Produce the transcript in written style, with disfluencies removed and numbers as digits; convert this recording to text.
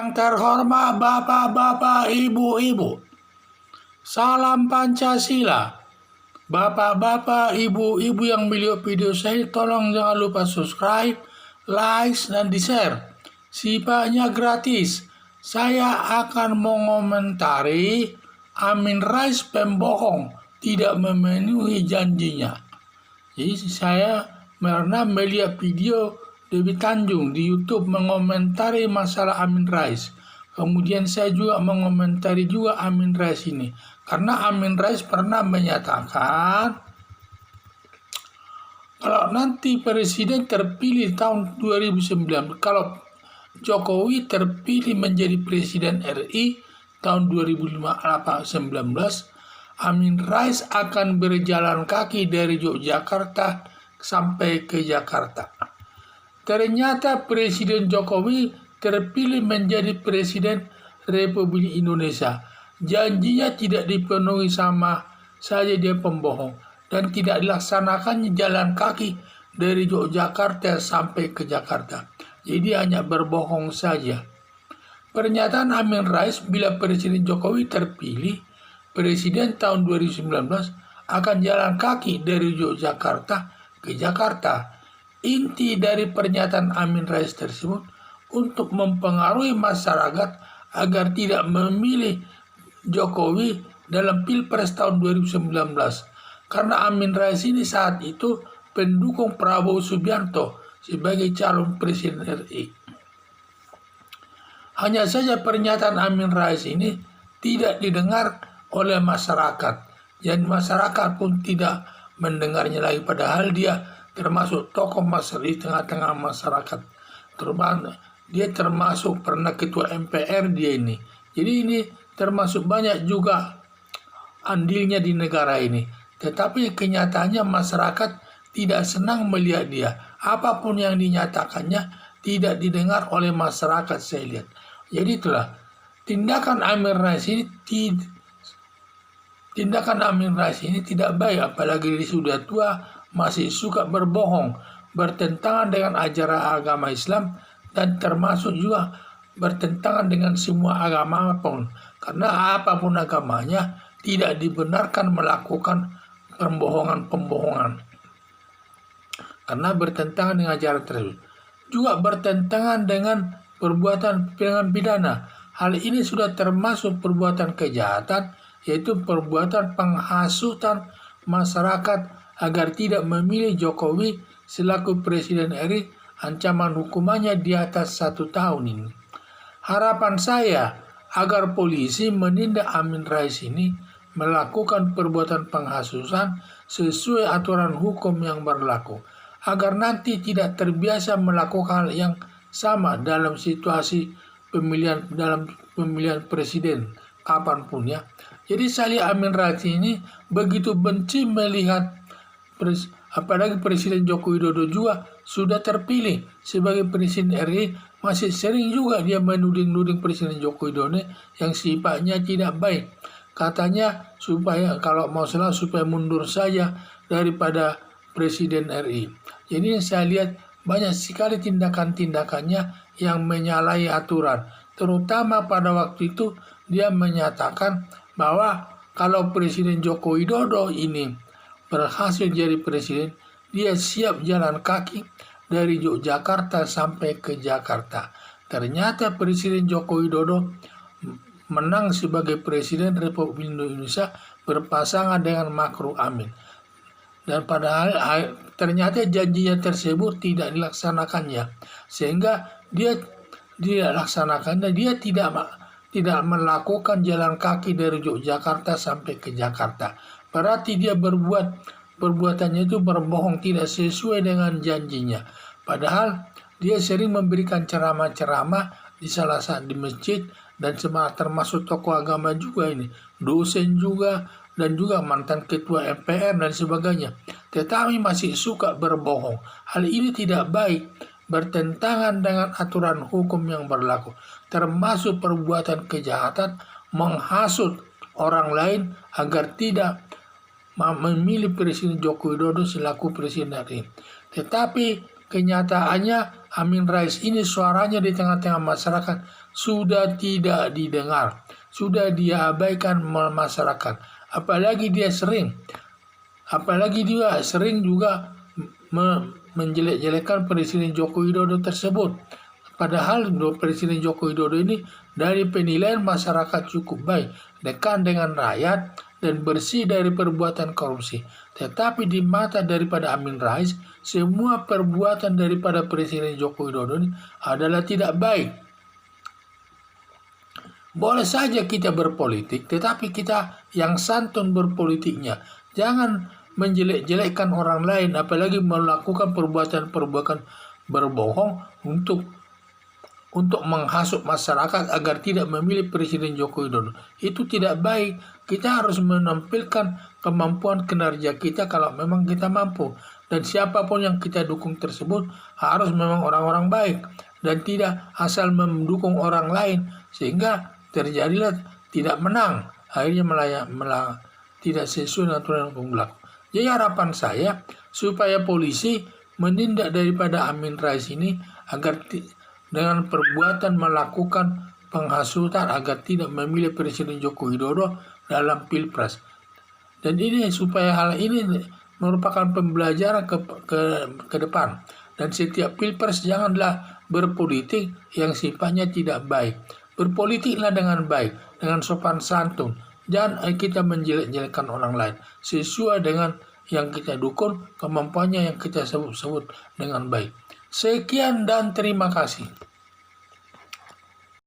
Yang terhormat bapak-bapak, ibu-ibu, salam Pancasila. Bapak-bapak, ibu-ibu yang melihat video saya, tolong jangan lupa subscribe, like, dan di-share. Sifatnya gratis. Saya akan mengomentari Amin Rais pembohong, tidak memenuhi janjinya. Jadi saya pernah melihat video Dewi Tanjung di YouTube mengomentari masalah Amin Rais. Kemudian saya juga mengomentari juga Amin Rais ini. Karena Amin Rais pernah menyatakan kalau nanti presiden terpilih tahun 2009, kalau Jokowi terpilih menjadi presiden RI tahun 2019, Amin Rais akan berjalan kaki dari Yogyakarta sampai ke Jakarta. Ternyata Presiden Jokowi terpilih menjadi Presiden Republik Indonesia. Janjinya tidak dipenuhi, sama saja dia pembohong. Dan tidak dilaksanakannya jalan kaki dari Yogyakarta sampai ke Jakarta. Jadi hanya berbohong saja. Pernyataan Amin Rais bila Presiden Jokowi terpilih Presiden tahun 2019 akan jalan kaki dari Yogyakarta ke Jakarta. Inti dari pernyataan Amin Rais tersebut untuk mempengaruhi masyarakat agar tidak memilih Jokowi dalam Pilpres tahun 2019. Karena Amin Rais ini saat itu pendukung Prabowo Subianto sebagai calon Presiden RI. Hanya saja pernyataan Amin Rais ini tidak didengar oleh masyarakat. Dan masyarakat pun tidak mendengarnya lagi, padahal dia termasuk tokoh di tengah-tengah masyarakat. Dia termasuk pernah ketua MPR dia ini. Jadi ini termasuk banyak juga andilnya di negara ini. Tetapi kenyataannya masyarakat tidak senang melihat dia. Apapun yang dinyatakannya tidak didengar oleh masyarakat, saya lihat. Jadi itulah tindakan Amin Rais ini tidak baik, apalagi dia sudah tua masih suka berbohong, bertentangan dengan ajaran agama Islam, dan termasuk juga bertentangan dengan semua agama apapun. Karena apapun agamanya tidak dibenarkan melakukan pembohongan. Karena bertentangan dengan ajaran tersebut. Juga bertentangan dengan perbuatan pidana. Hal ini sudah termasuk perbuatan kejahatan, yaitu perbuatan penghasutan masyarakat agar tidak memilih Jokowi selaku Presiden RI. Ancaman hukumannya di atas 1 tahun ini. Harapan saya agar polisi menindak Amin Rais ini melakukan perbuatan penghasutan sesuai aturan hukum yang berlaku, agar nanti tidak terbiasa melakukan hal yang sama dalam situasi pemilihan presiden kapanpun ya. Jadi saya Amin Rais ini begitu benci melihat apalagi Presiden Joko Widodo juga sudah terpilih sebagai Presiden RI, masih sering juga dia menuding Presiden Joko Widodo yang sifatnya tidak baik. Katanya supaya kalau mau salah supaya mundur saja daripada Presiden RI. Jadi saya lihat banyak sekali tindakan-tindakannya yang menyalahi aturan. Terutama pada waktu itu dia menyatakan bahwa kalau Presiden Joko Widodo ini berhasil jadi presiden, dia siap jalan kaki dari Yogyakarta sampai ke Jakarta. Ternyata Presiden Joko Widodo menang sebagai Presiden Republik Indonesia berpasangan dengan Ma'ruf Amin. Dan padahal ternyata janjinya tersebut tidak dilaksanakannya. Sehingga dia tidak laksanakannya, dia tidak melakukan jalan kaki dari Yogyakarta sampai ke Jakarta. Berarti dia perbuatannya itu berbohong, tidak sesuai dengan janjinya. Padahal dia sering memberikan ceramah-ceramah di salah satu di masjid, dan termasuk tokoh agama juga ini, dosen juga, dan juga mantan ketua MPR dan sebagainya. Tetapi masih suka berbohong. Hal ini tidak baik, bertentangan dengan aturan hukum yang berlaku, termasuk perbuatan kejahatan menghasut orang lain agar tidak memilih Presiden Joko Widodo selaku Presiden RI. Tetapi kenyataannya Amin Rais ini suaranya di tengah-tengah masyarakat sudah tidak didengar, sudah dia abaikan masyarakat. Apalagi dia sering juga menjelek-jelekan Presiden Joko Widodo tersebut. Padahal Presiden Joko Widodo ini dari penilaian masyarakat cukup baik, dekat dengan rakyat, dan bersih dari perbuatan korupsi. Tetapi di mata daripada Amin Rais, semua perbuatan daripada Presiden Joko Widodo ini adalah tidak baik. Boleh saja kita berpolitik, tetapi kita yang santun berpolitiknya. Jangan menjelek-jelekkan orang lain, apalagi melakukan perbuatan-perbuatan berbohong untuk menghasut masyarakat agar tidak memilih Presiden Joko Widodo. Itu tidak baik. Kita harus menampilkan kemampuan kinerja kita kalau memang kita mampu. Dan siapapun yang kita dukung tersebut harus memang orang-orang baik. Dan tidak asal mendukung orang lain. Sehingga terjadilah tidak menang. Akhirnya tidak sesuai dengan aturan hukum berlaku. Jadi harapan saya supaya polisi menindak daripada Amin Rais ini agar dengan perbuatan melakukan penghasutan agar tidak memilih Presiden Joko Widodo dalam Pilpres. Dan ini supaya hal ini merupakan pembelajaran ke depan. Dan setiap Pilpres janganlah berpolitik yang sifatnya tidak baik. Berpolitiklah dengan baik, dengan sopan santun. Jangan kita menjelek-jelekkan orang lain. Sesuai dengan yang kita dukung, kemampuannya yang kita sebut dengan baik. Sekian dan terima kasih.